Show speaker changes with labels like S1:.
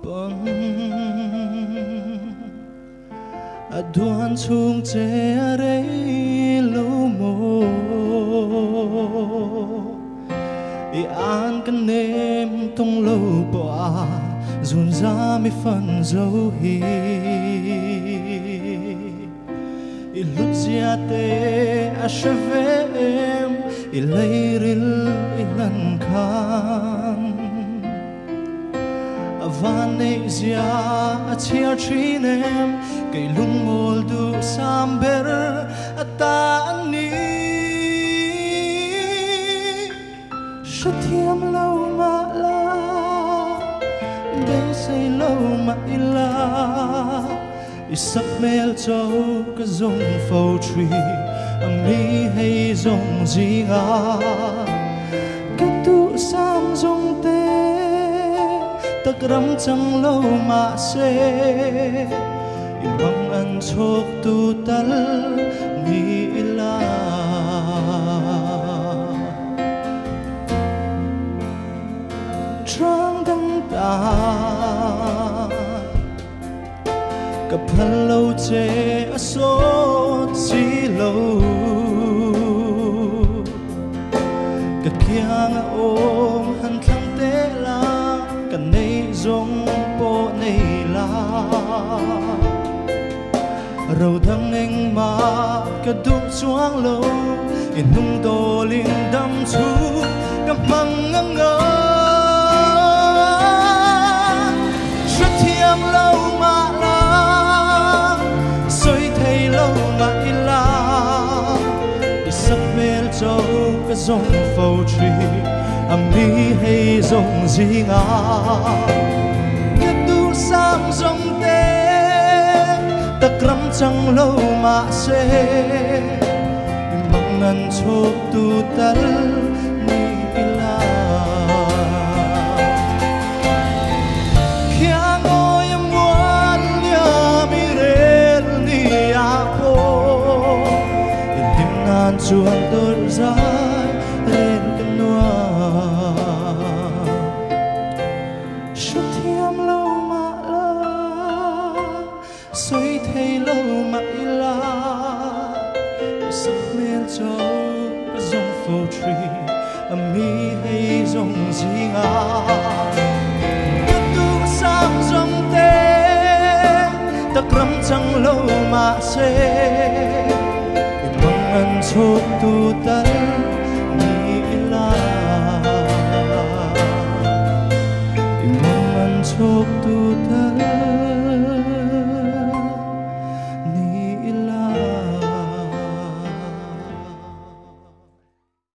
S1: bằng Aduan chung che are lâu mô I an kan nem tong lâu bỏ Dùn ra mi phần dấu hi I lut zia te a shave em I lay ril I lan khan Avane zia a chia chin em Kay lungmol du samber ata ani Shatiam lâu ma la Đây say lâu ma ila Isap mel châu ka zong phâu trì Mi hay zong zi nga Ka tu sam zong te Tak ram chang lâu ma se Imang an chok tu tal ni ila Trang đăng ta Cặp hân lâu chê a sốt chi lâu Cặp kia ngã ôm hân thăng tế la Cả này dông bộ này la Râu thăng anh mà cả đúc choáng lâu In nung tô linh đâm chú Cặp măng ngâm ngơ Rất thiêm lâu mà la Xôi thay lâu mà y la I sắc mê châu cái dòng phâu trì Mi hay dòng gì ngà Nhất tu sam dòng tê Ta kram chang lâu mà se Mang ngăn chốt tu tal ni ila Kia ngồi em muôn lia mi rel ni apo Tim nan chuan đôi dài lên cân noa Shut thiam lâu mà la Xoay thay lâu mà ila Sắc mê châu cái dòng phâu trì Mi hay dòng gì ngà Nhất tu sam dòng tê Ta kram chang lâu mà se Imang an chốt tu tal